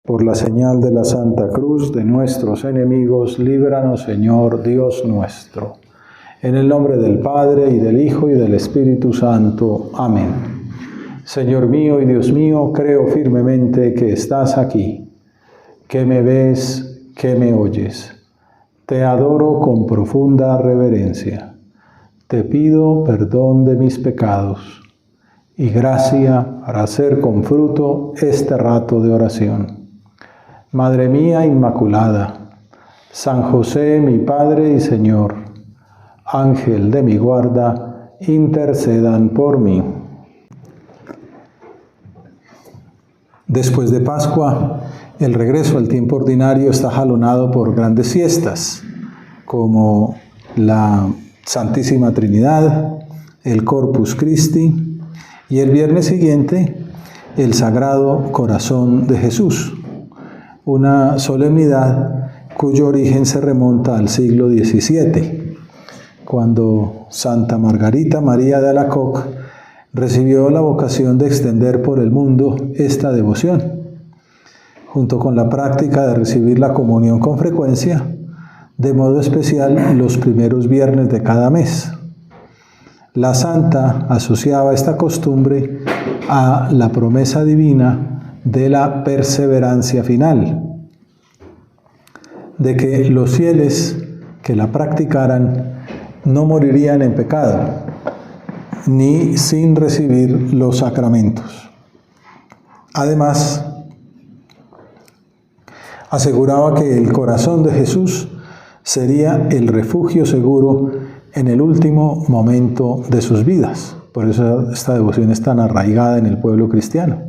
Por la señal de la Santa Cruz de nuestros enemigos, líbranos, Señor Dios nuestro. En el nombre del Padre, y del Hijo, y del Espíritu Santo. Amén. Señor mío y Dios mío, creo firmemente que estás aquí, que me ves, que me oyes. Te adoro con profunda reverencia. Te pido perdón de mis pecados y gracia para hacer con fruto este rato de oración. Madre mía Inmaculada, San José, mi Padre y Señor, Ángel de mi guarda, intercedan por mí. Después de Pascua, el regreso al tiempo ordinario está jalonado por grandes fiestas, como la Santísima Trinidad, el Corpus Christi, y el viernes siguiente, el Sagrado Corazón de Jesús, una solemnidad cuyo origen se remonta al siglo XVII, cuando Santa Margarita María de Alacoque recibió la vocación de extender por el mundo esta devoción, junto con la práctica de recibir la comunión con frecuencia, de modo especial los primeros viernes de cada mes. La santa asociaba esta costumbre a la promesa divina de la perseverancia final, de que los fieles que la practicaran no morirían en pecado, ni sin recibir los sacramentos. Además, aseguraba que el corazón de Jesús sería el refugio seguro en el último momento de sus vidas. Por eso esta devoción es tan arraigada en el pueblo cristiano,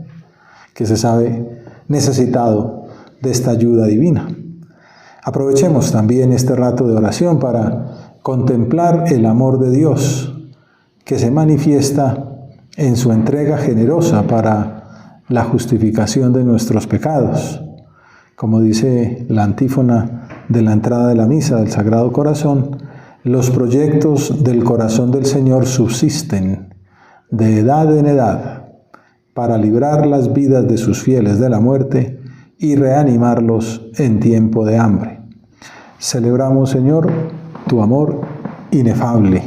que se sabe necesitado de esta ayuda divina. Aprovechemos también este rato de oración para contemplar el amor de Dios, que se manifiesta en su entrega generosa para la justificación de nuestros pecados. Como dice la antífona de la entrada de la misa del Sagrado Corazón, los proyectos del corazón del Señor subsisten de edad en edad para librar las vidas de sus fieles de la muerte y reanimarlos en tiempo de hambre. Celebramos, Señor, tu amor inefable,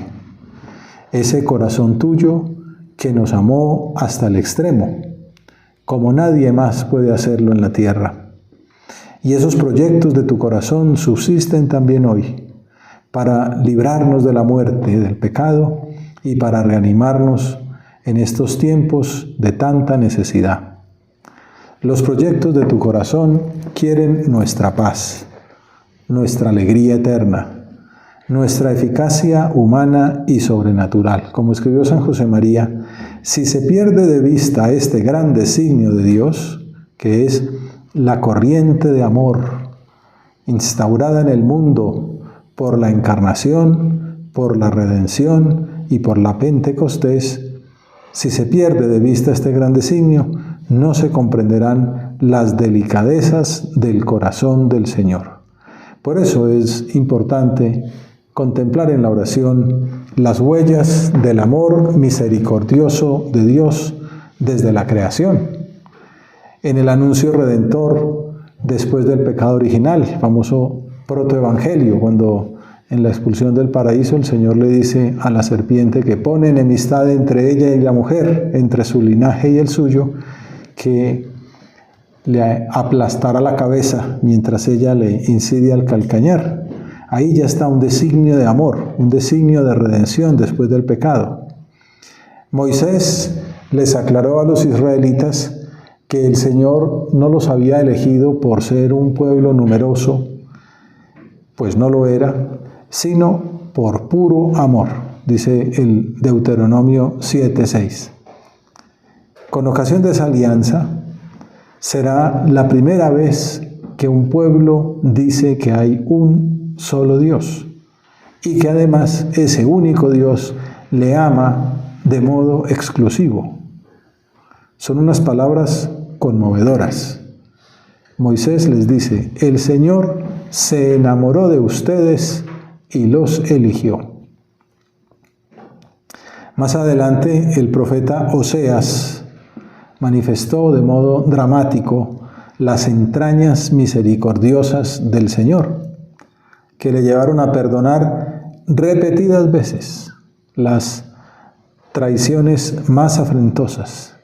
ese corazón tuyo que nos amó hasta el extremo, como nadie más puede hacerlo en la tierra. Y esos proyectos de tu corazón subsisten también hoy, para librarnos de la muerte, del pecado, y para reanimarnos en estos tiempos de tanta necesidad. Los proyectos de tu corazón quieren nuestra paz, nuestra alegría eterna, nuestra eficacia humana y sobrenatural. Como escribió San José María, si se pierde de vista este gran designio de Dios, que es la corriente de amor instaurada en el mundo por la encarnación, por la redención y por la Pentecostés, si se pierde de vista este gran designio, no se comprenderán las delicadezas del corazón del Señor. Por eso es importante contemplar en la oración las huellas del amor misericordioso de Dios desde la creación. En el anuncio redentor después del pecado original, el famoso protoevangelio, cuando en la expulsión del paraíso el Señor le dice a la serpiente que pone enemistad entre ella y la mujer, entre su linaje y el suyo, que le aplastará la cabeza mientras ella le incide al calcañar. Ahí ya está un designio de amor, un designio de redención después del pecado. Moisés les aclaró a los israelitas que el Señor no los había elegido por ser un pueblo numeroso, pues no lo era, sino por puro amor, dice el Deuteronomio 7:6. Con ocasión de esa alianza, será la primera vez que un pueblo dice que hay un solo Dios y que además ese único Dios le ama de modo exclusivo. Son unas palabras conmovedoras. Moisés les dice: el Señor se enamoró de ustedes y los eligió. Más adelante, el profeta Oseas manifestó de modo dramático las entrañas misericordiosas del Señor, que le llevaron a perdonar repetidas veces las traiciones más afrentosas.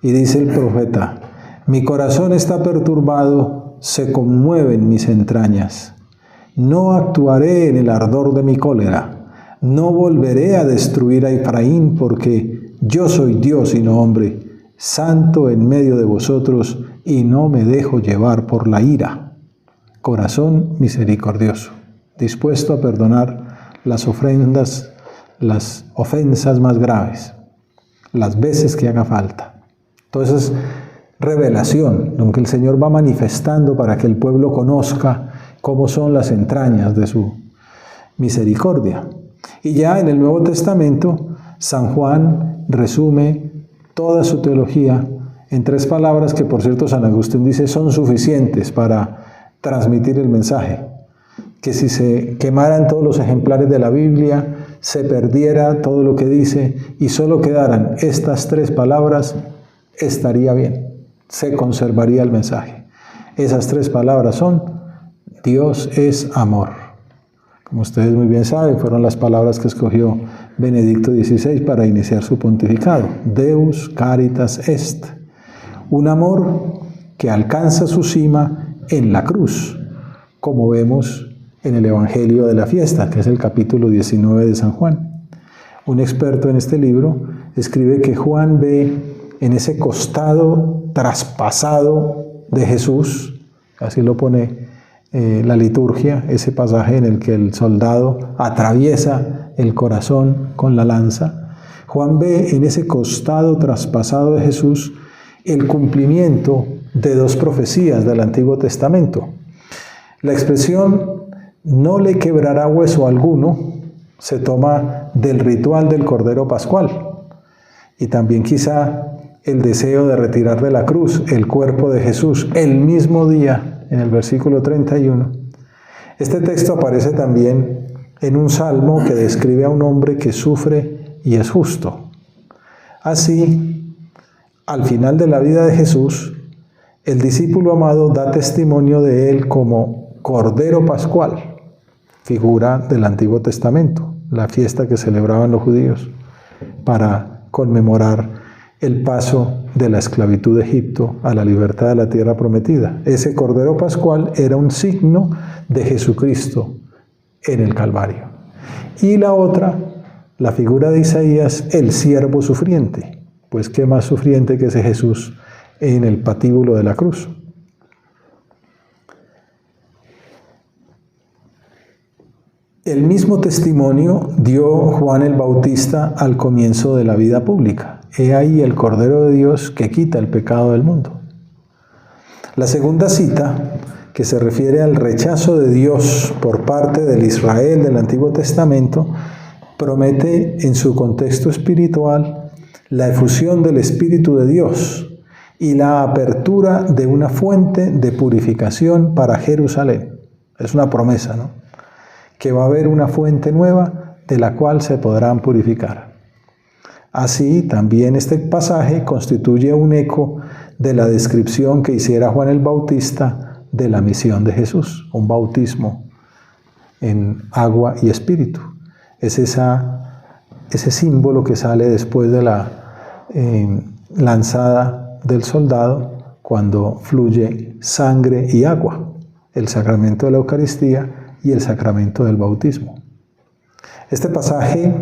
Y dice el profeta: mi corazón está perturbado, se conmueven mis entrañas. No actuaré en el ardor de mi cólera, no volveré a destruir a Efraín, porque yo soy Dios y no hombre, santo en medio de vosotros, y no me dejo llevar por la ira. Corazón misericordioso, dispuesto a perdonar las ofrendas, las ofensas más graves, las veces que haga falta. Entonces, revelación, lo que el Señor va manifestando para que el pueblo conozca cómo son las entrañas de su misericordia. Y ya en el Nuevo Testamento, San Juan resume toda su teología en 3 palabras que, por cierto, San Agustín dice son suficientes para transmitir el mensaje. Que si se quemaran todos los ejemplares de la Biblia, se perdiera todo lo que dice y solo quedaran estas 3 palabras, estaría bien, se conservaría el mensaje. Esas 3 palabras son: Dios es amor. Como ustedes muy bien saben, fueron las palabras que escogió Benedicto XVI para iniciar su pontificado. Deus caritas est. Un amor que alcanza su cima en la cruz, como vemos en el Evangelio de la Fiesta, que es el capítulo 19 de San Juan. Un experto en este libro escribe que Juan ve en ese costado traspasado de Jesús, así lo pone la liturgia, ese pasaje en el que el soldado atraviesa el corazón con la lanza. Juan ve en ese costado traspasado de Jesús el cumplimiento de 2 profecías del Antiguo Testamento. La expresión "no le quebrará hueso alguno" se toma del ritual del Cordero Pascual, y también quizá el deseo de retirar de la cruz el cuerpo de Jesús el mismo día, en el versículo 31. Este texto aparece también en un salmo que describe a un hombre que sufre y es justo. Así, al final de la vida de Jesús, el discípulo amado da testimonio de él como Cordero Pascual, figura del Antiguo Testamento, la fiesta que celebraban los judíos para conmemorar el paso de la esclavitud de Egipto a la libertad de la tierra prometida. Ese Cordero Pascual era un signo de Jesucristo en el Calvario. Y la otra, la figura de Isaías, el siervo sufriente. Pues qué más sufriente que ese Jesús en el patíbulo de la cruz. El mismo testimonio dio Juan el Bautista al comienzo de la vida pública. He ahí el Cordero de Dios que quita el pecado del mundo. La segunda cita, que se refiere al rechazo de Dios por parte del Israel del Antiguo Testamento, promete en su contexto espiritual la efusión del Espíritu de Dios y la apertura de una fuente de purificación para Jerusalén. Es una promesa, ¿no? Que va a haber una fuente nueva de la cual se podrán purificar. Así, también este pasaje constituye un eco de la descripción que hiciera Juan el Bautista de la misión de Jesús, un bautismo en agua y espíritu. Es ese símbolo que sale después de la lanzada del soldado, cuando fluye sangre y agua, el sacramento de la Eucaristía y el sacramento del bautismo. Este pasaje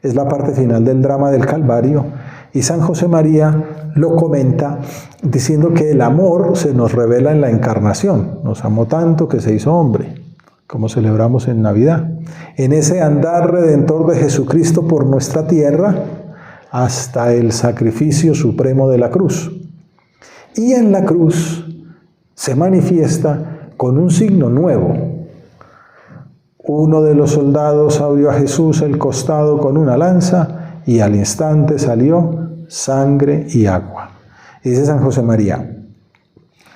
es la parte final del drama del Calvario y San José María lo comenta diciendo que el amor se nos revela en la encarnación. Nos amó tanto que se hizo hombre, como celebramos en Navidad. En ese andar redentor de Jesucristo por nuestra tierra hasta el sacrificio supremo de la cruz. Y en la cruz se manifiesta con un signo nuevo. Uno de los soldados abrió a Jesús el costado con una lanza y al instante salió sangre y agua. Y dice San José María: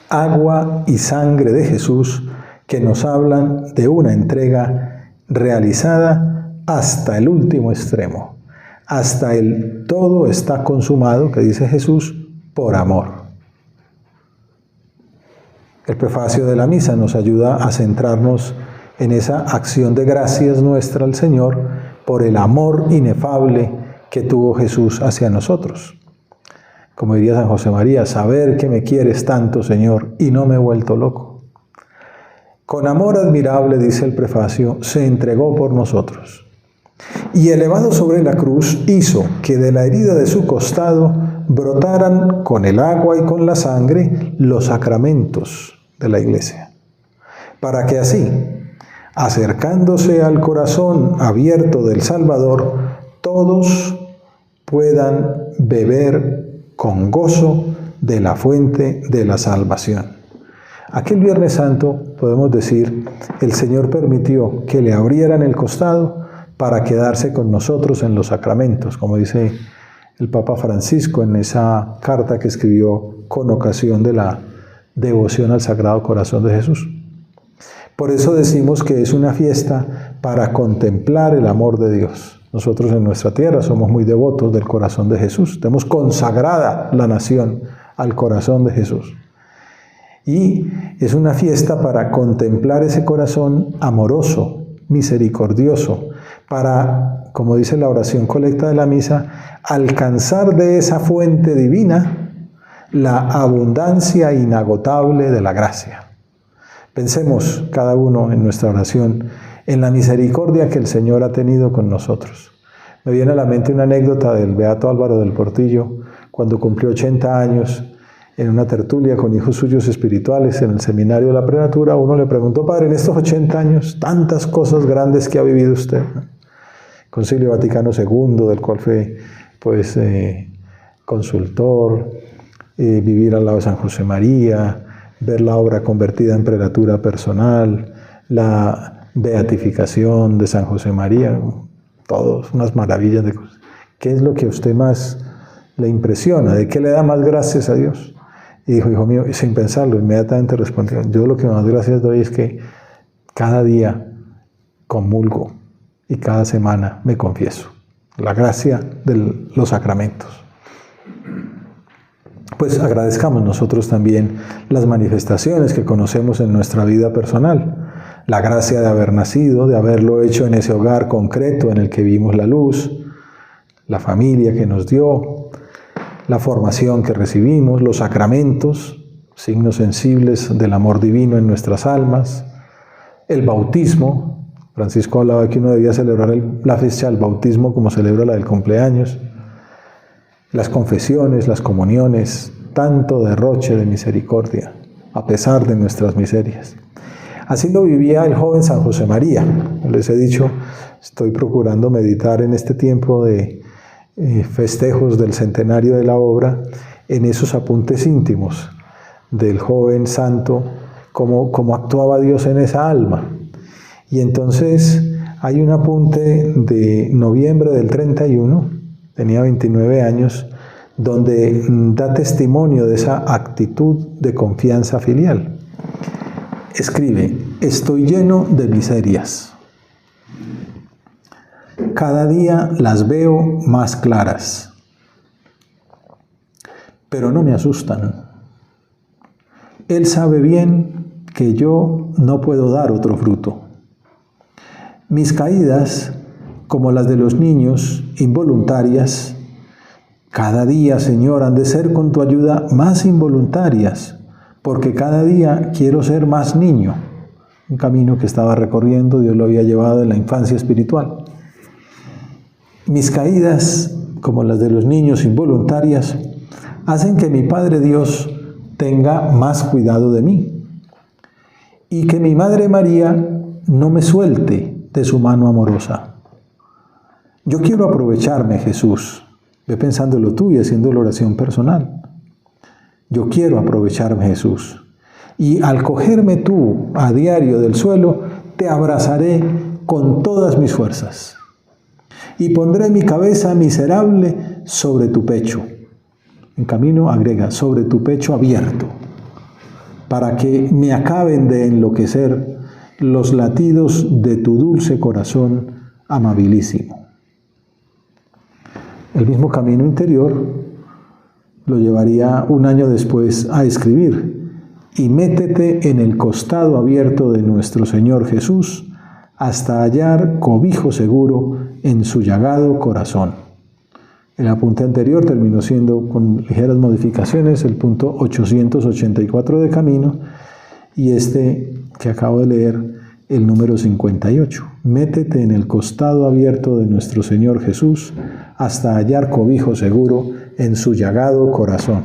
agua y sangre de Jesús que nos hablan de una entrega realizada hasta el último extremo, hasta el todo está consumado, que dice Jesús, por amor. El prefacio de la misa nos ayuda a centrarnos en esa acción de gracias nuestra al Señor por el amor inefable que tuvo Jesús hacia nosotros. Como diría San José María, saber que me quieres tanto, Señor, y no me he vuelto loco. Con amor admirable, dice el prefacio, se entregó por nosotros. Y elevado sobre la cruz, hizo que de la herida de su costado brotaran con el agua y con la sangre los sacramentos de la Iglesia, para que así, acercándose al corazón abierto del Salvador, todos puedan beber con gozo de la fuente de la salvación. Aquel Viernes Santo, podemos decir, el Señor permitió que le abrieran el costado para quedarse con nosotros en los sacramentos, como dice el Papa Francisco en esa carta que escribió con ocasión de la devoción al Sagrado Corazón de Jesús. Por eso decimos que es una fiesta para contemplar el amor de Dios. Nosotros en nuestra tierra somos muy devotos del corazón de Jesús. Tenemos consagrada la nación al corazón de Jesús. Y es una fiesta para contemplar ese corazón amoroso, misericordioso, para, como dice la oración colecta de la misa, alcanzar de esa fuente divina la abundancia inagotable de la gracia. Pensemos cada uno en nuestra oración en la misericordia que el Señor ha tenido con nosotros. Me viene a la mente una anécdota del beato Álvaro del Portillo, cuando cumplió 80 años, en una tertulia con hijos suyos espirituales en el seminario de la Prenatura. Uno le preguntó: Padre, en estos 80 años, tantas cosas grandes que ha vivido usted. Concilio Vaticano II, del cual fue consultor, vivir al lado de San José María, ver la obra convertida en prelatura personal, la beatificación de San José María, todos, unas maravillas de cosas. ¿Qué es lo que a usted más le impresiona? ¿De qué le da más gracias a Dios? Y dijo: hijo mío, sin pensarlo, inmediatamente respondió: yo lo que más gracias doy es que cada día comulgo y cada semana me confieso. La gracia de los sacramentos. Pues agradezcamos nosotros también las manifestaciones que conocemos en nuestra vida personal. La gracia de haber nacido, de haberlo hecho en ese hogar concreto en el que vimos la luz, la familia que nos dio, la formación que recibimos, los sacramentos, signos sensibles del amor divino en nuestras almas, el bautismo. Francisco hablaba de que uno debía celebrar la fecha del bautismo como celebra la del cumpleaños, las confesiones, las comuniones, tanto derroche de misericordia, a pesar de nuestras miserias. Así lo vivía el joven San José María. Les he dicho, estoy procurando meditar en este tiempo de festejos del centenario de la obra, en esos apuntes íntimos del joven santo, cómo actuaba Dios en esa alma. Y entonces hay un apunte de noviembre del 31, tenía 29 años, donde da testimonio de esa actitud de confianza filial. Escribe: estoy lleno de miserias. Cada día las veo más claras, pero no me asustan. Él sabe bien que yo no puedo dar otro fruto. Mis caídas, como las de los niños, involuntarias, cada día, Señor, han de ser con tu ayuda más involuntarias, porque cada día quiero ser más niño. Un camino que estaba recorriendo, Dios lo había llevado en la infancia espiritual. Mis caídas, como las de los niños involuntarias, hacen que mi Padre Dios tenga más cuidado de mí y que mi Madre María no me suelte de su mano amorosa. Yo quiero aprovecharme, Jesús. Ve pensándolo tú y haciendo la oración personal. Yo quiero aprovecharme, Jesús. Y al cogerme tú a diario del suelo, te abrazaré con todas mis fuerzas. Y pondré mi cabeza miserable sobre tu pecho. En camino agrega: sobre tu pecho abierto, para que me acaben de enloquecer los latidos de tu dulce corazón amabilísimo. El mismo camino interior lo llevaría un año después a escribir: y métete en el costado abierto de nuestro Señor Jesús hasta hallar cobijo seguro en su llagado corazón. El apunte anterior terminó siendo, con ligeras modificaciones, el punto 884 de Camino, y este que acabo de leer, el número 58. Métete en el costado abierto de nuestro Señor Jesús hasta hallar cobijo seguro en su llagado corazón.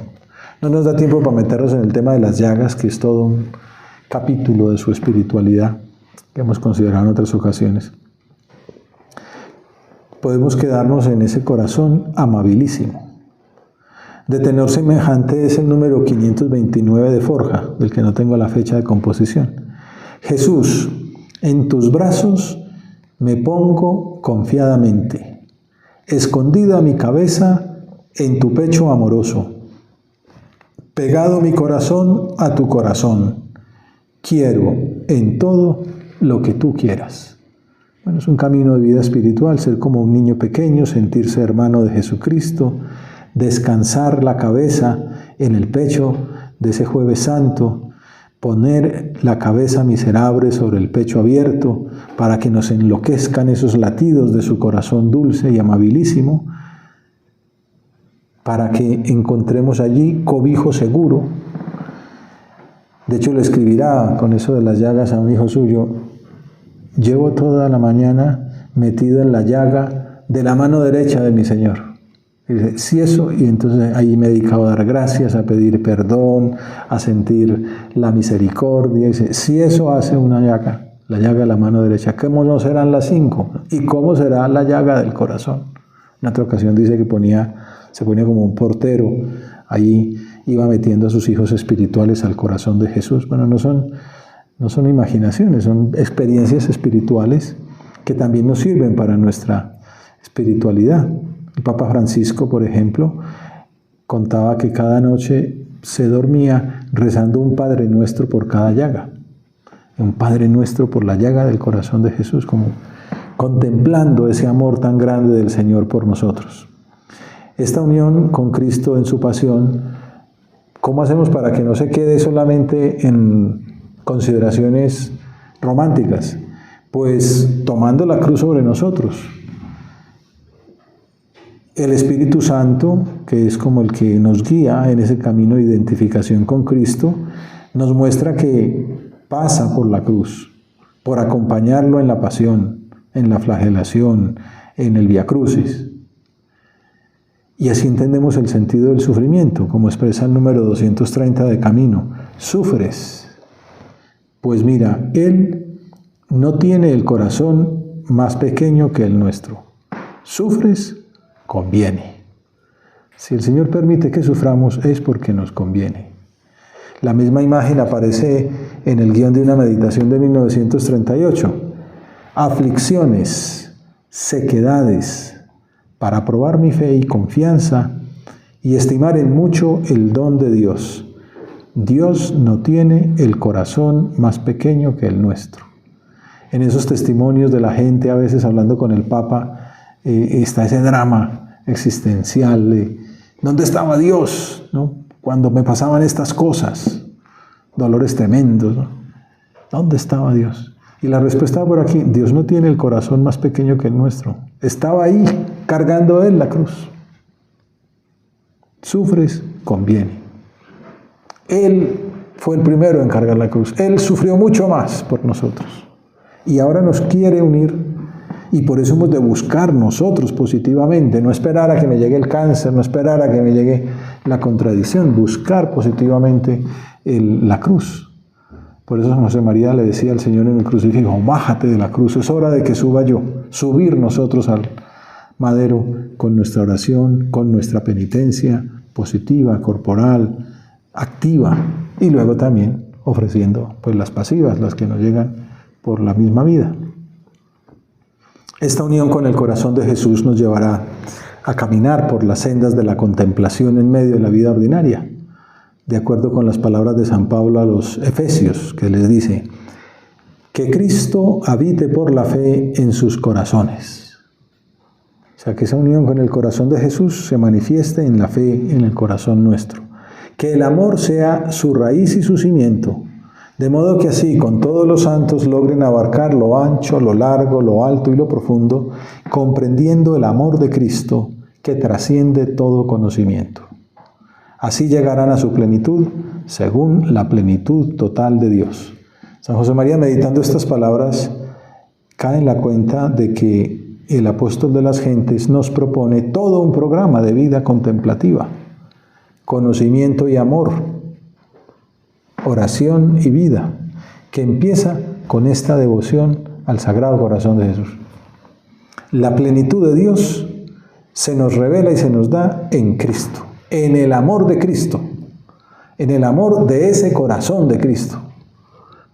No nos da tiempo para meternos en el tema de las llagas, que es todo un capítulo de su espiritualidad que hemos considerado en otras ocasiones. Podemos quedarnos en ese corazón amabilísimo. De tenor semejante es el número 529 de Forja, del que no tengo la fecha de composición. Jesús, en tus brazos me pongo confiadamente, escondida mi cabeza en tu pecho amoroso, pegado mi corazón a tu corazón, quiero en todo lo que tú quieras. Bueno, es un camino de vida espiritual, ser como un niño pequeño, sentirse hermano de Jesucristo, descansar la cabeza en el pecho de ese Jueves Santo, poner la cabeza miserable sobre el pecho abierto para que nos enloquezcan esos latidos de su corazón dulce y amabilísimo, para que encontremos allí cobijo seguro. De hecho, le escribirá con eso de las llagas a un hijo suyo: llevo toda la mañana metido en la llaga de la mano derecha de mi Señor. Y dice, sí, eso, y entonces ahí me he dedicado a dar gracias, a pedir perdón, a sentir la misericordia. Y dice, si eso hace una llaga, la llaga de la mano derecha, ¿cómo no serán las 5? ¿Y cómo será la llaga del corazón? En otra ocasión dice que se ponía como un portero, ahí iba metiendo a sus hijos espirituales al corazón de Jesús. Bueno, no son imaginaciones, son experiencias espirituales que también nos sirven para nuestra espiritualidad. El Papa Francisco, por ejemplo, contaba que cada noche se dormía rezando un Padre Nuestro por cada llaga. Un Padre Nuestro por la llaga del corazón de Jesús, como contemplando ese amor tan grande del Señor por nosotros. Esta unión con Cristo en su pasión, ¿cómo hacemos para que no se quede solamente en consideraciones románticas? Pues tomando la cruz sobre nosotros. El Espíritu Santo, que es como el que nos guía en ese camino de identificación con Cristo, nos muestra que pasa por la cruz, por acompañarlo en la pasión, en la flagelación, en el Vía Crucis. Y así entendemos el sentido del sufrimiento, como expresa el número 230 de Camino. Sufres. Pues mira, Él no tiene el corazón más pequeño que el nuestro. Sufres, conviene. Si el Señor permite que suframos es porque nos conviene. La misma imagen aparece en el guión de una meditación de 1938. Aflicciones, sequedades, para probar mi fe y confianza y estimar en mucho el don de Dios. Dios no tiene el corazón más pequeño que el nuestro. En esos testimonios de la gente, a veces hablando con el Papa, está ese drama existencial de ¿dónde estaba Dios? ¿No? Cuando me pasaban estas cosas, dolores tremendos, ¿no? ¿Dónde estaba Dios? Y la respuesta por aquí: Dios no tiene el corazón más pequeño que el nuestro. Estaba ahí, cargando Él la cruz. Sufres, conviene. Él fue el primero en cargar la cruz. Él sufrió mucho más por nosotros. Y ahora nos quiere unir. Y por eso hemos de buscar nosotros positivamente, no esperar a que me llegue el cáncer, no esperar a que me llegue la contradicción, buscar positivamente la cruz. Por eso José María le decía al Señor en el crucifijo: bájate de la cruz, es hora de que suba yo. Subir nosotros al madero con nuestra oración, con nuestra penitencia positiva, corporal, activa, y luego también ofreciendo pues las pasivas, las que nos llegan por la misma vida. Esta unión con el corazón de Jesús nos llevará a caminar por las sendas de la contemplación en medio de la vida ordinaria, de acuerdo con las palabras de San Pablo a los Efesios, que les dice: que Cristo habite por la fe en sus corazones. O sea, que esa unión con el corazón de Jesús se manifieste en la fe en el corazón nuestro. que el amor sea su raíz y su cimiento, de modo que así con todos los santos logren abarcar lo ancho, lo largo, lo alto y lo profundo, comprendiendo el amor de Cristo que trasciende todo conocimiento. Así llegarán a su plenitud, según la plenitud total de Dios. San José María, meditando estas palabras, cae en la cuenta de que el apóstol de las gentes nos propone todo un programa de vida contemplativa, conocimiento y amor, oración y vida, que empieza con esta devoción al Sagrado Corazón de Jesús. La plenitud de Dios se nos revela y se nos da en Cristo, en el amor de Cristo, en el amor de ese corazón de Cristo,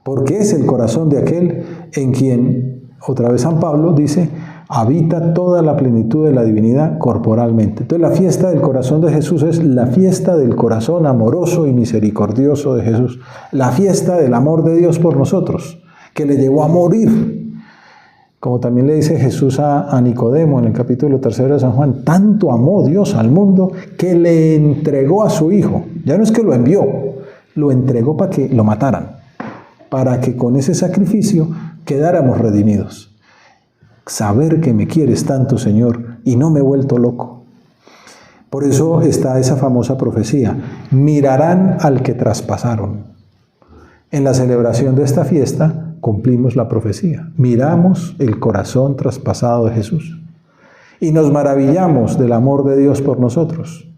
porque es el corazón de aquel en quien, otra vez San Pablo dice, habita toda la plenitud de la divinidad corporalmente. Entonces la fiesta del corazón de Jesús es la fiesta del corazón amoroso y misericordioso de Jesús, la fiesta del amor de Dios por nosotros, que le llevó a morir. Como también le dice Jesús a Nicodemo en el capítulo 3 de San Juan, tanto amó Dios al mundo que le entregó a su Hijo. Ya no es que lo envió, lo entregó para que lo mataran, para que con ese sacrificio quedáramos redimidos. Saber que me quieres tanto, Señor, y no me he vuelto loco. Por eso está esa famosa profecía, mirarán al que traspasaron. En la celebración de esta fiesta cumplimos la profecía, miramos el corazón traspasado de Jesús y nos maravillamos del amor de Dios por nosotros,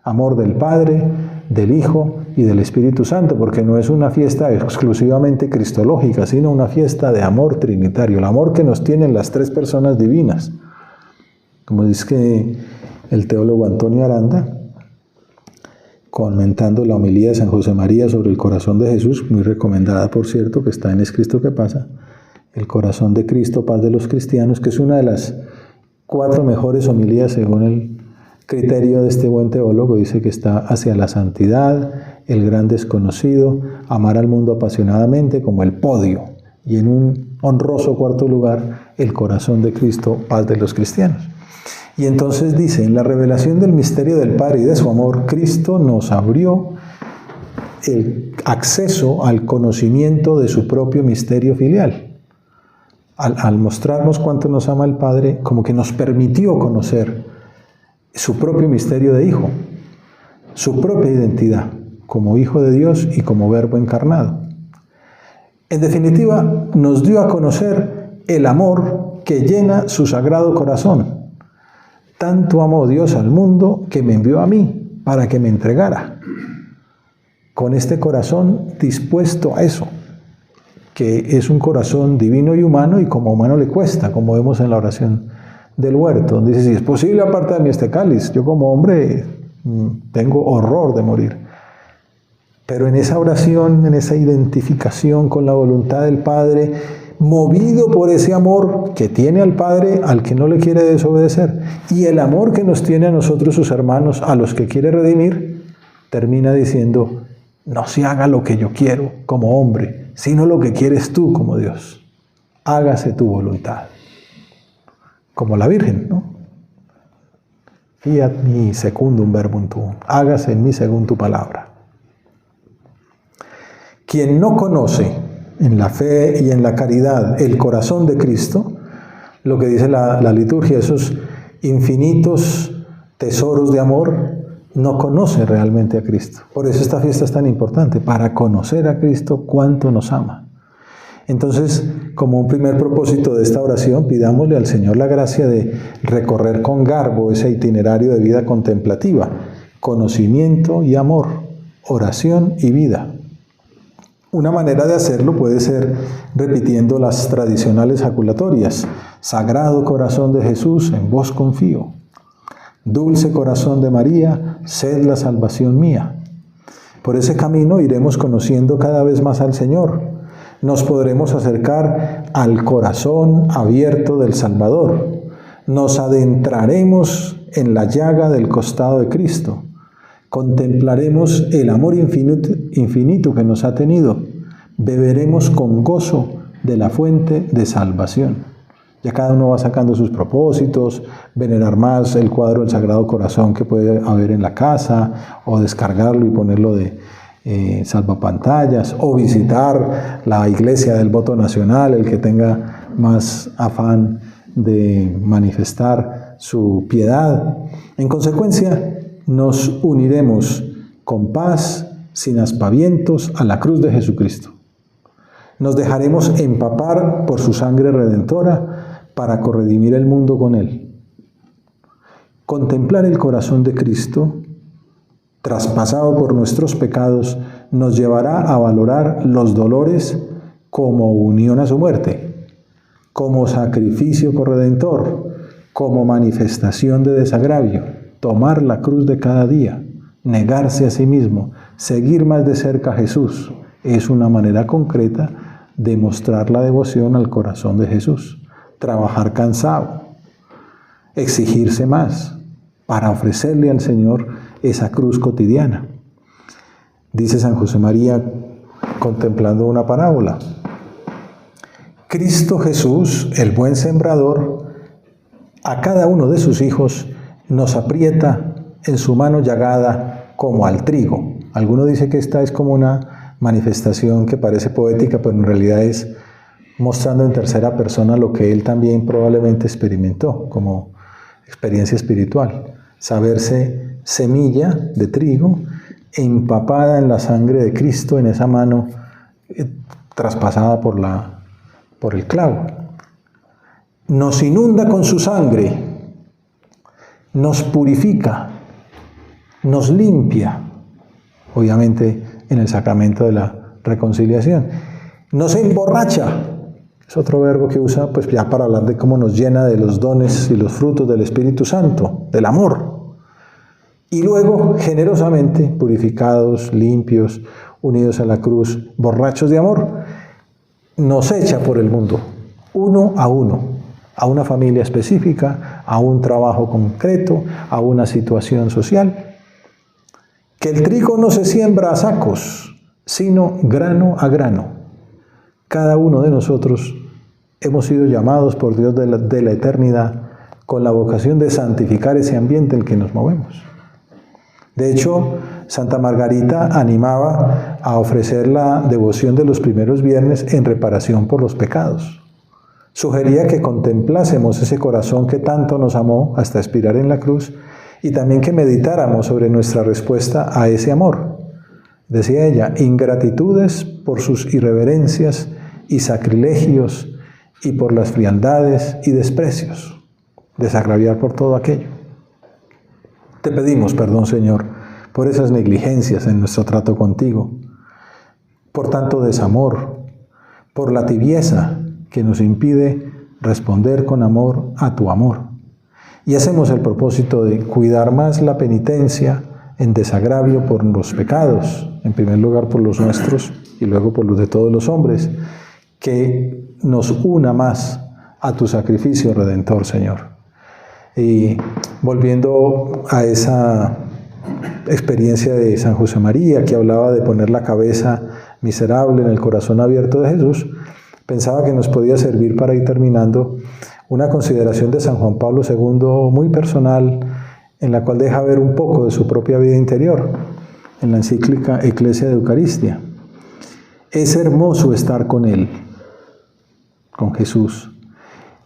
amor del Padre, del Hijo y del Espíritu Santo, porque no es una fiesta exclusivamente cristológica, sino una fiesta de amor trinitario, el amor que nos tienen las tres personas divinas. Como dice el teólogo Antonio Aranda, comentando la homilía de San José María sobre el corazón de Jesús, muy recomendada por cierto, que está en Es Cristo que pasa, el corazón de Cristo, paz de los cristianos, que es una de las 4 mejores homilías según el criterio de este buen teólogo. Dice que está hacia la santidad, el gran desconocido, amar al mundo apasionadamente como el podio, y en un honroso 4º lugar, el corazón de Cristo, paz de los cristianos. Y entonces dice, en la revelación del misterio del Padre y de su amor, Cristo nos abrió el acceso al conocimiento de su propio misterio filial. Al mostrarnos cuánto nos ama el Padre, como que nos permitió conocer su propio misterio de Hijo, su propia identidad como Hijo de Dios y como Verbo encarnado. En definitiva, nos dio a conocer el amor que llena su sagrado corazón. Tanto amó Dios al mundo que me envió a mí para que me entregara. Con este corazón dispuesto a eso, que es un corazón divino y humano, y como humano le cuesta, como vemos en la oración del huerto, donde dice, si es posible aparte de mí este cáliz, yo como hombre tengo horror de morir. Pero en esa oración, en esa identificación con la voluntad del Padre, movido por ese amor que tiene al Padre al que no le quiere desobedecer, y el amor que nos tiene a nosotros sus hermanos, a los que quiere redimir, termina diciendo, no se haga lo que yo quiero como hombre, sino lo que quieres tú como Dios. Hágase tu voluntad. Como la Virgen, ¿no? Fiat mi secundum verbum tuum. Hágase en mí según tu palabra. Quien no conoce en la fe y en la caridad el corazón de Cristo, lo que dice la liturgia, esos infinitos tesoros de amor, no conoce realmente a Cristo. Por eso esta fiesta es tan importante, para conocer a Cristo cuánto nos ama. Entonces, como un primer propósito de esta oración, pidámosle al Señor la gracia de recorrer con garbo ese itinerario de vida contemplativa, conocimiento y amor, oración y vida. Una manera de hacerlo puede ser repitiendo las tradicionales jaculatorias. Sagrado corazón de Jesús, en vos confío. Dulce corazón de María, sed la salvación mía. Por ese camino iremos conociendo cada vez más al Señor. Nos podremos acercar al corazón abierto del Salvador. Nos adentraremos en la llaga del costado de Cristo. Contemplaremos el amor infinito que nos ha tenido. Beberemos con gozo de la fuente de salvación. Ya cada uno va sacando sus propósitos, venerar más el cuadro del Sagrado Corazón que puede haber en la casa, o descargarlo y ponerlo de salvapantallas, o visitar la iglesia del voto nacional, el que tenga más afán de manifestar su piedad. En consecuencia, nos uniremos con paz, sin aspavientos, a la cruz de Jesucristo. Nos dejaremos empapar por su sangre redentora para corredimir el mundo con él. Contemplar el corazón de Cristo, traspasado por nuestros pecados, nos llevará a valorar los dolores como unión a su muerte, como sacrificio corredentor, como manifestación de desagravio, tomar la cruz de cada día, negarse a sí mismo, seguir más de cerca a Jesús, es una manera concreta de mostrar la devoción al corazón de Jesús. Trabajar cansado, exigirse más, para ofrecerle al Señor esa cruz cotidiana. Dice San José María, contemplando una parábola: Cristo Jesús, el buen sembrador, a cada uno de sus hijos nos aprieta en su mano llagada como al trigo. Alguno dice que esta es como una manifestación que parece poética, pero en realidad es mostrando en tercera persona lo que él también probablemente experimentó como experiencia espiritual. Saberse semilla de trigo empapada en la sangre de Cristo, en esa mano traspasada por el clavo. Nos inunda con su sangre, nos purifica, nos limpia, obviamente en el sacramento de la reconciliación. Nos emborracha, es otro verbo que usa pues ya para hablar de cómo nos llena de los dones y los frutos del Espíritu Santo, del amor. Y luego, generosamente, purificados, limpios, unidos a la cruz, borrachos de amor, nos echa por el mundo, uno, a una familia específica, a un trabajo concreto, a una situación social. Que el trigo no se siembra a sacos, sino grano a grano. Cada uno de nosotros hemos sido llamados por Dios de la eternidad con la vocación de santificar ese ambiente en el que nos movemos. De hecho, Santa Margarita animaba a ofrecer la devoción de los primeros viernes en reparación por los pecados. Sugería que contemplásemos ese corazón que tanto nos amó hasta expirar en la cruz y también que meditáramos sobre nuestra respuesta a ese amor. Decía ella, ingratitudes por sus irreverencias y sacrilegios y por las frialdades y desprecios, desagraviar por todo aquello. Te pedimos perdón, Señor, por esas negligencias en nuestro trato contigo, por tanto desamor, por la tibieza que nos impide responder con amor a tu amor. Y hacemos el propósito de cuidar más la penitencia en desagravio por los pecados, en primer lugar por los nuestros y luego por los de todos los hombres, que nos una más a tu sacrificio redentor, Señor. Y volviendo a esa experiencia de San José María, que hablaba de poner la cabeza miserable en el corazón abierto de Jesús, pensaba que nos podía servir para ir terminando una consideración de San Juan Pablo II muy personal, en la cual deja ver un poco de su propia vida interior, en la encíclica Ecclesia de Eucaristia. Es hermoso estar con Él, con Jesús,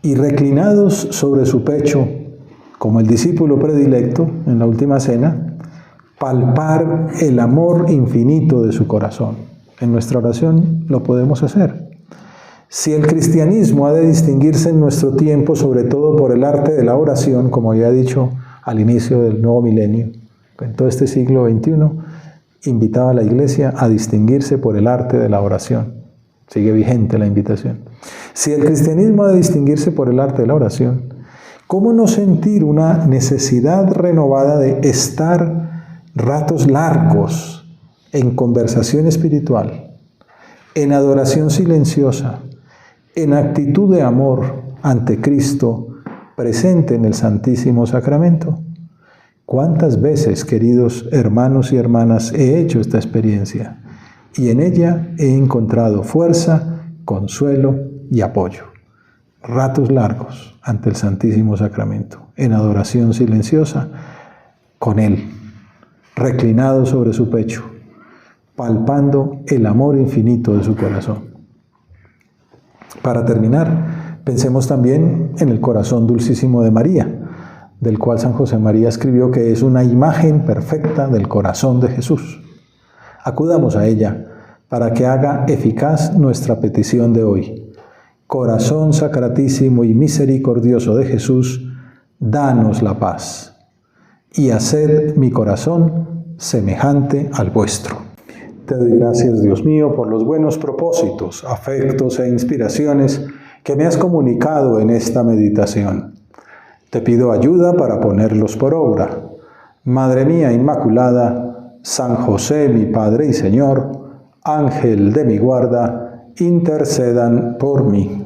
y reclinados sobre su pecho, como el discípulo predilecto en la última cena, palpar el amor infinito de su corazón. En nuestra oración lo podemos hacer. Si el cristianismo ha de distinguirse en nuestro tiempo, sobre todo por el arte de la oración, como ya he dicho al inicio del nuevo milenio, en todo este siglo XXI, invitaba a la Iglesia a distinguirse por el arte de la oración. Sigue vigente la invitación. Si el cristianismo ha de distinguirse por el arte de la oración, ¿cómo no sentir una necesidad renovada de estar ratos largos en conversación espiritual, en adoración silenciosa, en actitud de amor ante Cristo presente en el Santísimo Sacramento? ¿Cuántas veces, queridos hermanos y hermanas, he hecho esta experiencia? Y en ella he encontrado fuerza, consuelo y apoyo. ratos largos ante el Santísimo Sacramento, en adoración silenciosa, con Él, reclinado sobre su pecho, palpando el amor infinito de su corazón. Para terminar, pensemos también en el corazón dulcísimo de María, del cual San José María escribió que es una imagen perfecta del corazón de Jesús. Acudamos a ella para que haga eficaz nuestra petición de hoy. Corazón sacratísimo y misericordioso de Jesús, danos la paz y haced mi corazón semejante al vuestro. Te doy gracias, Dios mío, por los buenos propósitos, afectos e inspiraciones que me has comunicado en esta meditación. Te pido ayuda para ponerlos por obra. Madre mía Inmaculada, San José, mi Padre y Señor, Ángel de mi guarda, intercedan por mí.